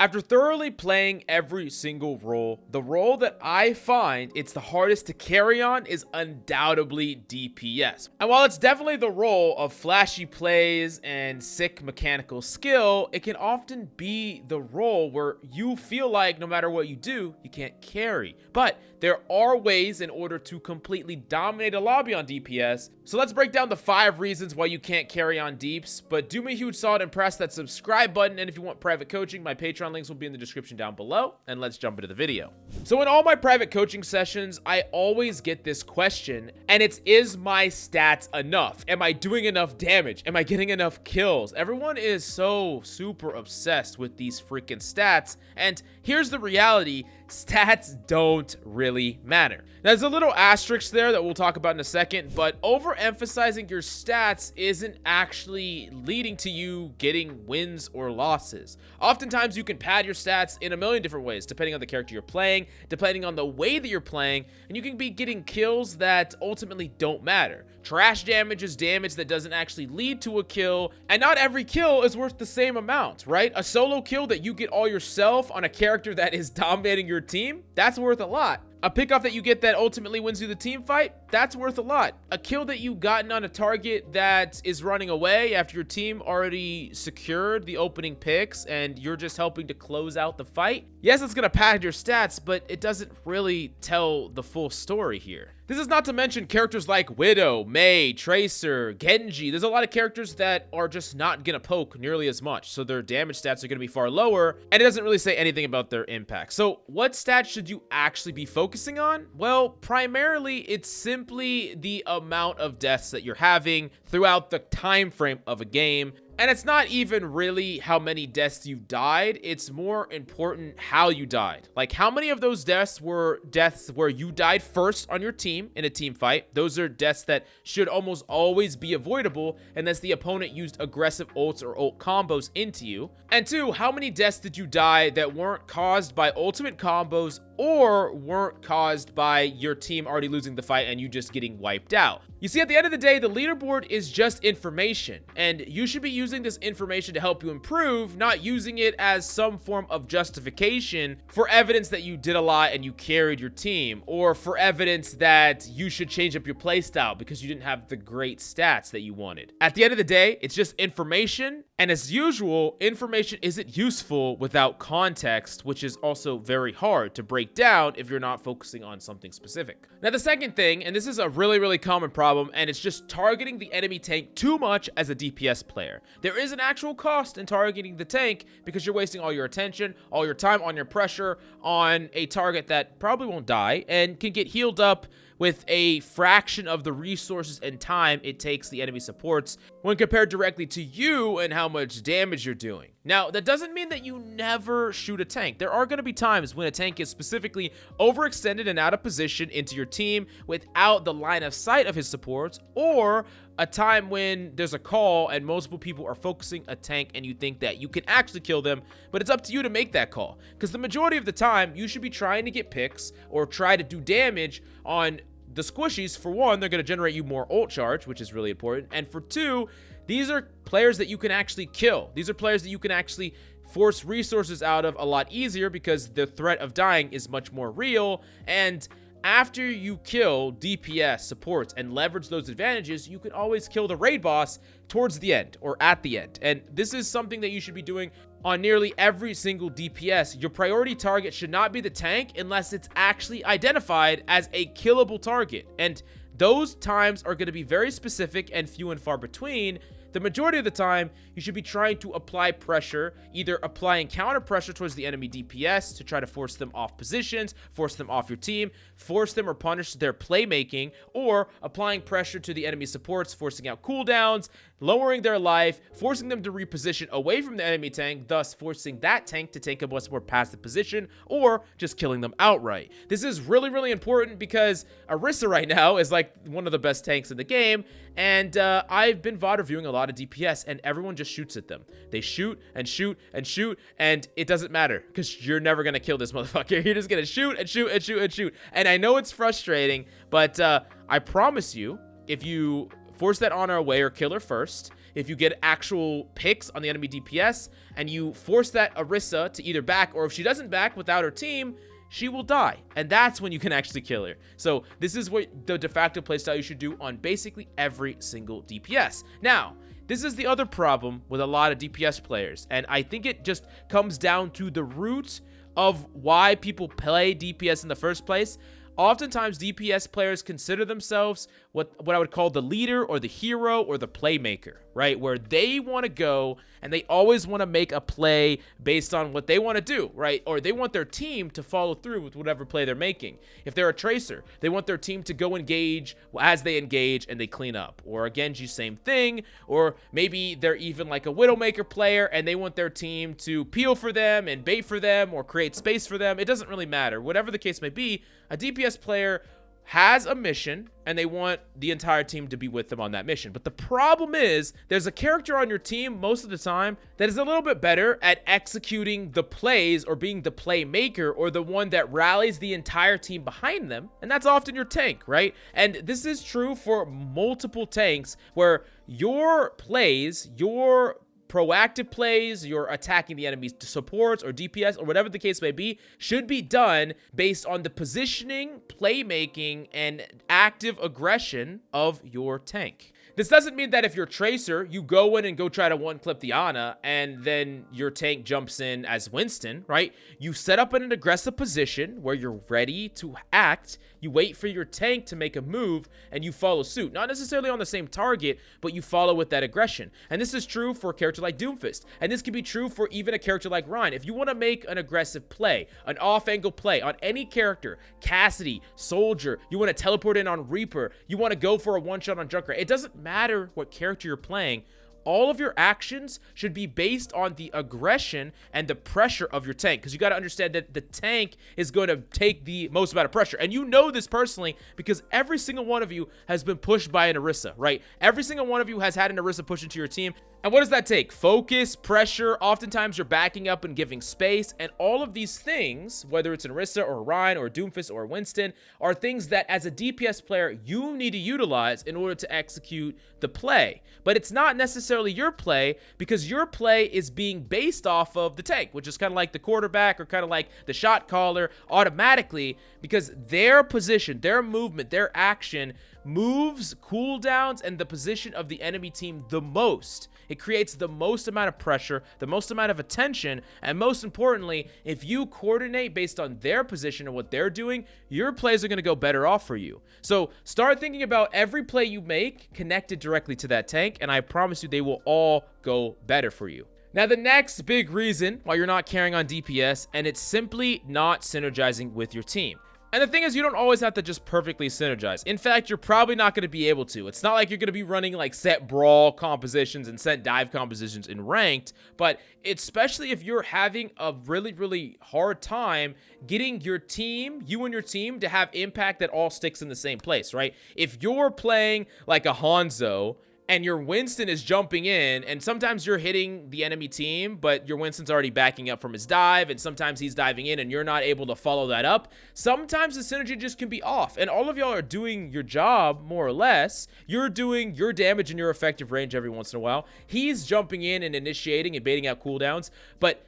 After thoroughly playing every single role, the role that I find it's the hardest to carry on is undoubtedly DPS. And while it's definitely the role of flashy plays and sick mechanical skill, it can often be the role where you feel like no matter what you do, you can't carry. But there are ways in order to completely dominate a lobby on DPS. So let's break down the 5 reasons why you can't carry on deeps. But do me a huge solid and press that subscribe button. And if you want private coaching, my Patreon links will be in the description down below. And let's jump into the video. So in all my private coaching sessions, I always get this question, and it's, is my stats enough? Am I doing enough damage? Am I getting enough kills? Everyone is so super obsessed with these freaking stats. And here's the reality. Stats don't really matter. There's a little asterisk there that we'll talk about in a second, but overemphasizing your stats isn't actually leading to you getting wins or losses. Oftentimes you can pad your stats in a million different ways, depending on the character you're playing, depending on the way that you're playing, and you can be getting kills that ultimately don't matter. Trash damage is damage that doesn't actually lead to a kill, and not every kill is worth the same amount, right? A solo kill that you get all yourself on a character that is dominating your team, that's worth a lot. A pickoff that you get that ultimately wins you the team fight, that's worth a lot. A kill that you gotten on a target that is running away after your team already secured the opening picks and you're just helping to close out the fight. Yes, it's going to pad your stats, but it doesn't really tell the full story here. This is not to mention characters like Widow, Mei, Tracer, Genji. There's a lot of characters that are just not going to poke nearly as much, so their damage stats are going to be far lower, and it doesn't really say anything about their impact. So what stats should you actually be focusing on? Well, primarily, it's simply the amount of deaths that you're having throughout the time frame of a game. And it's not even really how many deaths you died. It's more important how you died. Like, how many of those deaths were deaths where you died first on your team in a team fight? Those are deaths that should almost always be avoidable unless the opponent used aggressive ults or ult combos into you. And 2, how many deaths did you die that weren't caused by ultimate combos or weren't caused by your team already losing the fight and you just getting wiped out? You see, at the end of the day, the leaderboard is just information, and you should be using this information to help you improve, not using it as some form of justification for evidence that you did a lot and you carried your team, or for evidence that you should change up your playstyle because you didn't have the great stats that you wanted. At the end of the day, it's just information, and as usual, information isn't useful without context, which is also very hard to break down if you're not focusing on something specific. Now, the second thing, and this is a really common problem, and it's just targeting the enemy tank too much as a DPS player. There is an actual cost in targeting the tank because you're wasting all your attention, all your time on your pressure on a target that probably won't die and can get healed up with a fraction of the resources and time it takes the enemy supports when compared directly to you and how much damage you're doing. Now, that doesn't mean that you never shoot a tank. There are going to be times when a tank is specifically overextended and out of position into your team without the line of sight of his supports, or a time when there's a call and multiple people are focusing a tank and you think that you can actually kill them, but it's up to you to make that call. Because the majority of the time, you should be trying to get picks or try to do damage on the squishies. For one, they're going to generate you more ult charge, which is really important. And for 2, these are players that you can actually kill. These are players that you can actually force resources out of a lot easier because the threat of dying is much more real. And after you kill DPS supports and leverage those advantages, you can always kill the raid boss towards the end or at the end. And this is something that you should be doing on nearly every single DPS. Your priority target should not be the tank unless it's actually identified as a killable target. And those times are going to be very specific and few and far between. The majority of the time, you should be trying to apply pressure, either applying counter pressure towards the enemy DPS to try to force them off positions, force them off your team, force them or punish their playmaking, or applying pressure to the enemy supports, forcing out cooldowns, lowering their life, forcing them to reposition away from the enemy tank, thus forcing that tank to take a much more passive position, or just killing them outright. This is really important because Orisa right now is like one of the best tanks in the game, and I've been VOD reviewing a lot of DPS, and everyone just shoots at them. They shoot and shoot and shoot, and it doesn't matter because you're never gonna kill this motherfucker. You're just gonna shoot and shoot and shoot and shoot. And I know it's frustrating, but I promise you, if you force that honor away or kill her first, if you get actual picks on the enemy DPS and you force that Orisa to either back, or if she doesn't back without her team, she will die, and that's when you can actually kill her. So this is what the de facto playstyle you should do on basically every single DPS. Now, this is the other problem with a lot of DPS players, and I think it just comes down to the root of why people play DPS in the first place. Oftentimes, DPS players consider themselves what I would call the leader or the hero or the playmaker, right? Where they want to go and they always want to make a play based on what they want to do, right? Or they want their team to follow through with whatever play they're making. If they're a tracer, they want their team to go engage as they engage and they clean up. Or a Genji, same thing. Or maybe they're even like a Widowmaker player and they want their team to peel for them and bait for them or create space for them. It doesn't really matter. Whatever the case may be, a DPS player has a mission and they want the entire team to be with them on that mission. But the problem is there's a character on your team most of the time that is a little bit better at executing the plays or being the playmaker or the one that rallies the entire team behind them. And that's often your tank, right? And this is true for multiple tanks where your plays, your proactive plays, you're attacking the enemy's supports or DPS or whatever the case may be, should be done based on the positioning, playmaking, and active aggression of your tank. This doesn't mean that if you're Tracer, you go in and go try to one-clip the Ana, and then your tank jumps in as Winston, right? You set up in an aggressive position where you're ready to act, you wait for your tank to make a move, and you follow suit. Not necessarily on the same target, but you follow with that aggression. And this is true for a character like Doomfist, and this can be true for even a character like Ryan. If you want to make an aggressive play, an off-angle play on any character, Cassidy, Soldier, you want to teleport in on Reaper, you want to go for a one-shot on Junkrat, it doesn't matter what character you're playing, all of your actions should be based on the aggression and the pressure of your tank, because you got to understand that the tank is going to take the most amount of pressure. And you know this personally because every single one of you has been pushed by an Orisa, right? Every single one of you has had an Orisa push into your team. And what does that take? Focus, pressure, oftentimes you're backing up and giving space, and all of these things, whether it's an Orisa or Ryan or Doomfist or Winston, are things that as a DPS player, you need to utilize in order to execute the play. But it's not necessarily your play, because your play is being based off of the tank, which is kind of like the quarterback or kind of like the shot caller automatically, because their position, their movement, their action moves cooldowns and the position of the enemy team the most. It creates the most amount of pressure, the most amount of attention, and most importantly, if you coordinate based on their position and what they're doing, your plays are going to go better off for you. So start thinking about every play you make connected directly to that tank, and I promise you they will all go better for you. Now, the next big reason why you're not carrying on DPS, and it's simply not synergizing with your team. And the thing is, you don't always have to just perfectly synergize. In fact, you're probably not going to be able to. It's not like you're going to be running like set brawl compositions and set dive compositions in ranked, but especially if you're having a really, really hard time getting your team, you and your team, to have impact that all sticks in the same place, right? If you're playing like a Hanzo and your Winston is jumping in, and sometimes you're hitting the enemy team, but your Winston's already backing up from his dive, and sometimes he's diving in and you're not able to follow that up. Sometimes the synergy just can be off, and all of y'all are doing your job, more or less. You're doing your damage in your effective range every once in a while. He's jumping in and initiating and baiting out cooldowns, but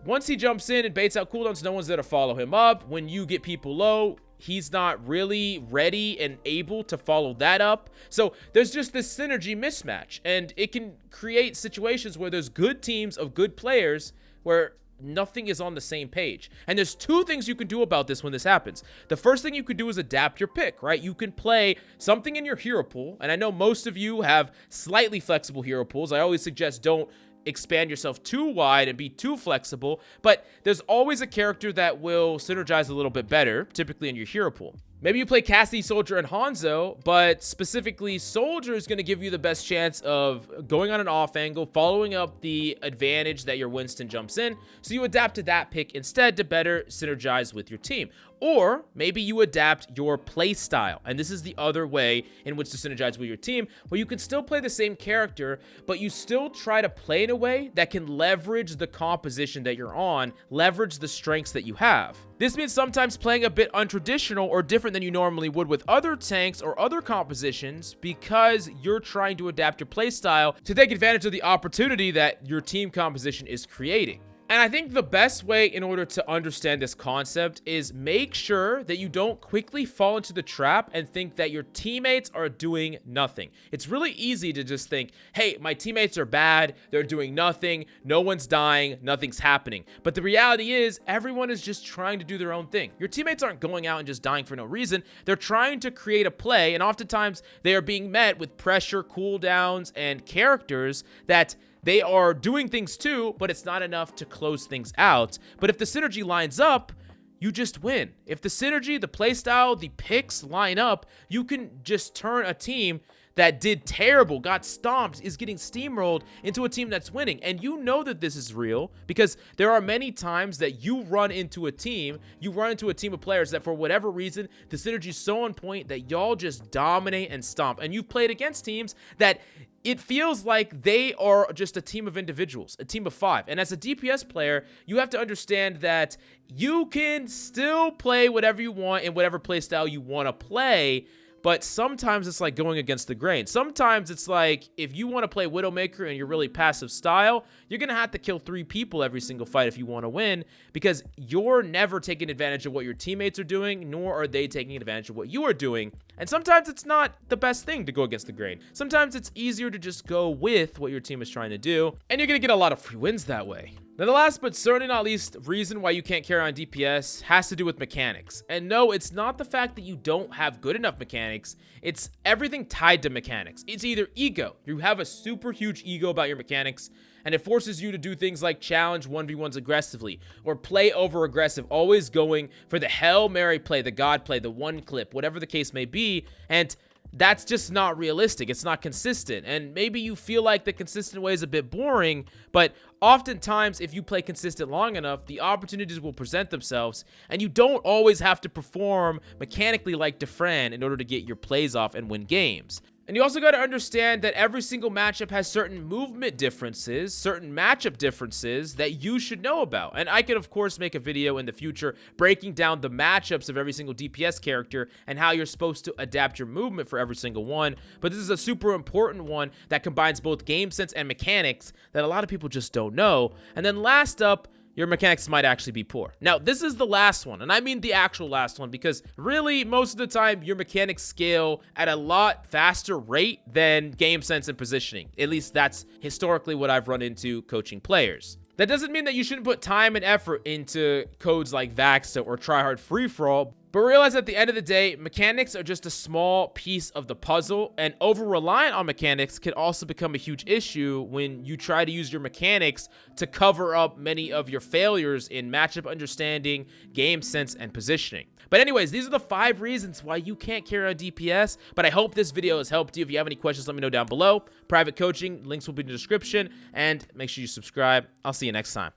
once he jumps in and baits out cooldowns, no one's there to follow him up. When you get people low, he's not really ready and able to follow that up. So there's just this synergy mismatch, and it can create situations where there's good teams of good players where nothing is on the same page. And there's two things you can do about this when this happens. The first thing you could do is adapt your pick, right? You can play something in your hero pool, and I know most of you have slightly flexible hero pools. I always suggest don't expand yourself too wide and be too flexible, but there's always a character that will synergize a little bit better, typically in your hero pool. Maybe you play Cassidy, Soldier, and Hanzo, but specifically Soldier is going to give you the best chance of going on an off angle, following up the advantage that your Winston jumps in, so you adapt to that pick instead to better synergize with your team. Or maybe you adapt your play style, and this is the other way in which to synergize with your team, where you can still play the same character, but you still try to play in a way that can leverage the composition that you're on, leverage the strengths that you have. This means sometimes playing a bit untraditional or different different than you normally would with other tanks or other compositions because you're trying to adapt your playstyle to take advantage of the opportunity that your team composition is creating. And I think the best way in order to understand this concept is make sure that you don't quickly fall into the trap and think that your teammates are doing nothing. It's really easy to just think, hey, my teammates are bad, they're doing nothing, no one's dying, nothing's happening. But the reality is everyone is just trying to do their own thing. Your teammates aren't going out and just dying for no reason. They're trying to create a play, and oftentimes they are being met with pressure, cooldowns, and characters that they are doing things too, but it's not enough to close things out. But if the synergy lines up, you just win. If the synergy, the playstyle, the picks line up, you can just turn a team that did terrible, got stomped, is getting steamrolled into a team that's winning. And you know that this is real because there are many times that you run into a team of players that for whatever reason, the synergy is so on point that y'all just dominate and stomp. And you've played against teams that it feels like they are just a team of individuals, a team of 5. And as a DPS player, you have to understand that you can still play whatever you want in whatever playstyle you want to play, but sometimes it's like going against the grain. Sometimes it's like if you want to play Widowmaker and you're really passive style, you're going to have to kill 3 people every single fight if you want to win because you're never taking advantage of what your teammates are doing, nor are they taking advantage of what you are doing. And sometimes it's not the best thing to go against the grain. Sometimes it's easier to just go with what your team is trying to do, and you're going to get a lot of free wins that way. Now, the last but certainly not least reason why you can't carry on DPS has to do with mechanics. And no, it's not the fact that you don't have good enough mechanics. It's everything tied to mechanics. It's either ego. You have a super huge ego about your mechanics, and it forces you to do things like challenge 1v1s aggressively or play over aggressive, always going for the Hail Mary play, the God play, the one clip, whatever the case may be. And that's just not realistic. It's not consistent. And maybe you feel like the consistent way is a bit boring, but oftentimes if you play consistent long enough, the opportunities will present themselves, and you don't always have to perform mechanically like Defran in order to get your plays off and win games. And you also got to understand that every single matchup has certain movement differences, certain matchup differences that you should know about. And I could, of course, make a video in the future breaking down the matchups of every single DPS character and how you're supposed to adapt your movement for every single one. But this is a super important one that combines both game sense and mechanics that a lot of people just don't know. And then last up, your mechanics might actually be poor. Now, this is the last one, and I mean the actual last one, because really, most of the time, your mechanics scale at a lot faster rate than game sense and positioning. At least that's historically what I've run into coaching players. That doesn't mean that you shouldn't put time and effort into codes like Vaxa or Tryhard Free-For-All, but realize at the end of the day, mechanics are just a small piece of the puzzle, and over-reliant on mechanics can also become a huge issue when you try to use your mechanics to cover up many of your failures in matchup understanding, game sense, and positioning. But anyways, these are the 5 reasons why you can't carry on DPS, but I hope this video has helped you. If you have any questions, let me know down below. Private coaching, links will be in the description, and make sure you subscribe. I'll see you next time.